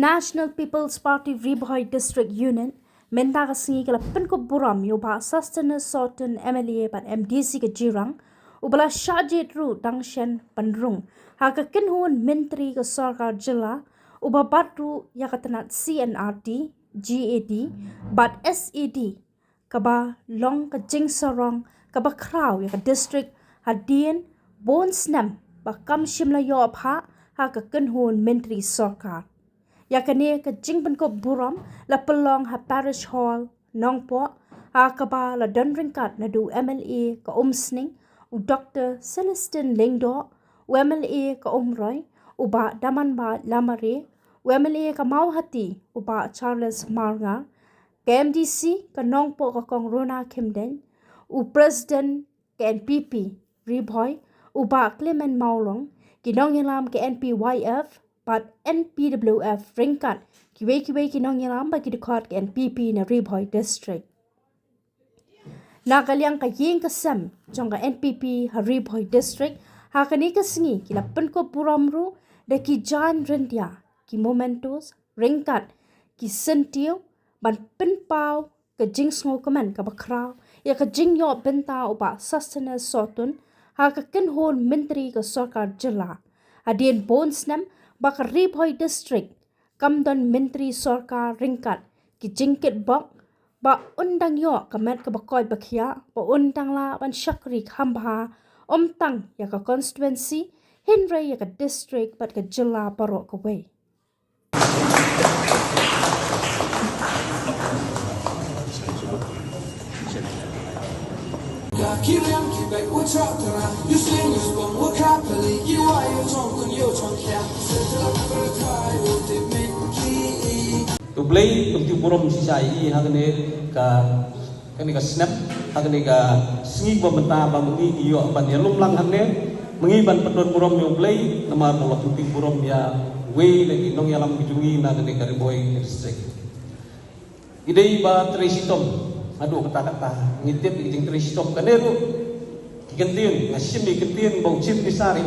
National People's Party Riboy District Unit menta ka singi kala pen ko buram yo ba sustenance sorten MLA pan MDC ke jirang ubala shajet ru dangshen panrung ha ka kinhun menteri ke sarkar jilla uba batru ya katanat CNRD GAD bat SED kaba long ka jingsarong kaba kraw ya ka district hadien bon snam ba kam shimla yo ha ka kinhun menteri sarkar yakane ka jingban ko buram la pelong ha parish hall nongpo akaba la donringkat na du MLA ka umsning u Dr. Celestin Lingdo u MLA ka umroy u ba daman ba lamare u MLA ka mauhati u ba Charles Marga ka MDC ka nongpo ka kong Rona Kimden u President ka NPP Riboy u ba Clement Maulong kinong yalam ka NPYF but NPWF ringkat kiwe kinong yalam bagi dekat ke NPP na Riboy District. Nakaliang ka ying kasam jong ka NPP ha Riboy District ha kani kasingi kila penko puramru da ki John Rendia ki Momentos ringkat ki Sentio ban penpau ke jing sngo kaman ka bakraw ya ka jing yo benta uba sustenance sotun ha ka kenhon menteri ka sarkar jilla adien bonsnam baka Riboy District kamdon menteri sarkar ringkat ki jingkit bok ba undang yo kamet ka bakoy bakia ba undang la ban shakri khamba omtang ya ka constituency hinre ya ka district bat ka jilla baro ka way tu play untuk buram sisai hagne ka kani ka snap hagne ka singi bamenta ba mengi iyo ban ya lumlang hagne mengi ban pedon buram yo play nama Allah tuti buram ya we lagi nong yalam kijungi na hagne ka Riboy District idei ba tresitom aduh kata-kata ngitip ijing tresitom kaneru kikentin ngasim kikentin bau chip disari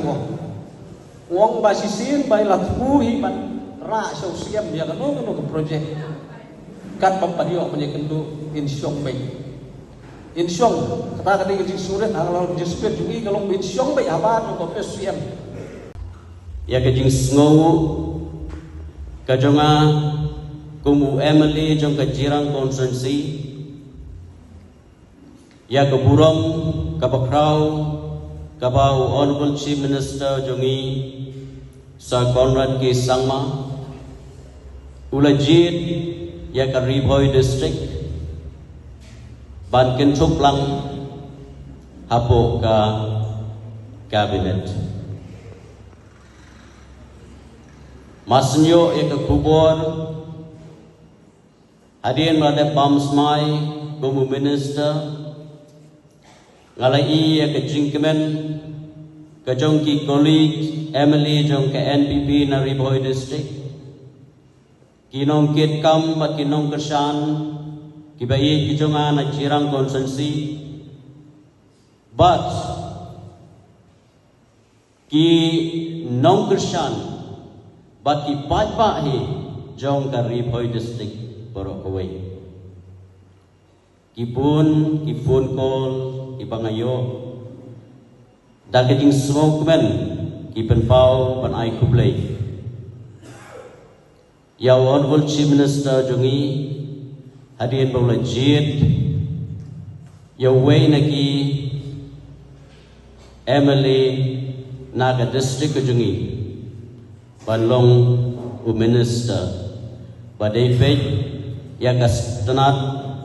wong ba sisin ba latku hiban ra sosiam ya kan no ke project kat pampadio punya kendu insyong bay insyong kata kata ke surat kalau jespet jungi kalau insyong bay apa no ke sosiam ya ke jing sngowu kajonga kumu Emily jong ke jirang konsensi ya ke buram ka bakrau ka bau honorable chief minister jongi Sir Conrad K. Sangma ulajit ya ka Riboy District ban kentuk lang hapo ka cabinet masnyo ya ka kubor hadien made pamsmai kumu minister ngalai ya ka jingkemen ka jongki colleague Emily jong ka NPP na Riboy District kinong kit kam pat kinong kersan kibai kijonga na jirang konsensi but ki nong kersan but ki patpa hi jong ka Riboy District borok kawai ki phone call ki bangayo daging smoke men ki penpau pan ai kuplay ya honorable chief minister jongi hadien bawla jit ya way naki Emily naga district jongi balong u minister badai pej ya kastanat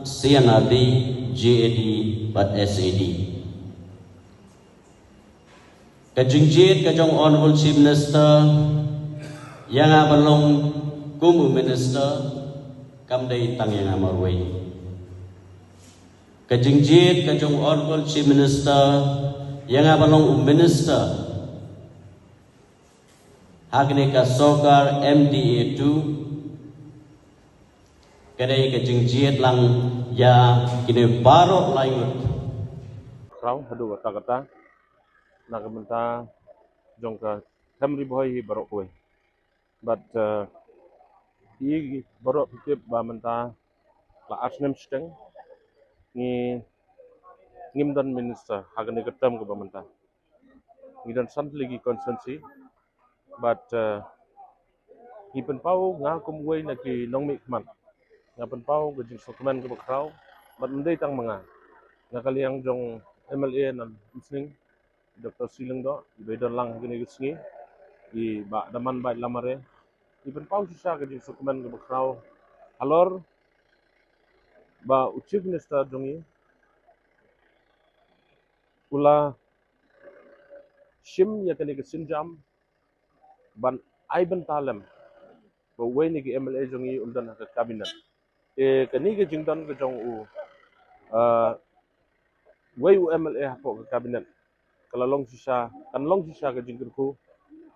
CNRD GAD bat SAD kajingjit kajong honorable chief minister yang balong kumu minister kamdai tang yang amarway kajingjit kajong honorable chief minister yang balong minister hagne ka sokar MDA2 kadai kajingjit lang ya kini barok langut rau hadu kata-kata nak benta jongka Riboy barok kowe but I borok pikir ba menta la asnem steng ni ngimdan minister hagani ketam ke bamenta. Ngidan sant lagi konsensi but ipen pau ngakum wei naki nongmi kman. Ngapen pau ke jing dokumen ke bakrau but mendai tang manga. Ngakali yang jong MLA nan isning Dr. Siling do bedon lang hagani kesngi I ba daman ba lamare ipen pau sisa ke jing dokumen ke bakrau alor ba chief minister jongi ula shim ya kani ke sinjam ban aiben talem ba wei ni ke MLA jongi undan ke kabinet kani ke jingdan ke jong u wei u MLA hapo ke kabinet kala long sisa kan long sisa ke jingkurku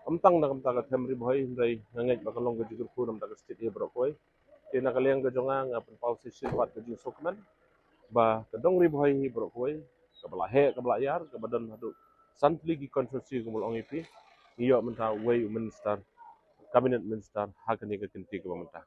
amtang na kamta ka temri boy hindai ngangai ba kalong ke jingkurku nam ta ke state e brok koi kena kaliang ke jonga ngapen policy sifat ke jing sokmen ba kedong ri boy hi brok koi kabla he kabla yar kabadan hadu santli ki konsensi kumul ongipi iyo menta wei u minister kabinet minister hakani ke kinti ke menta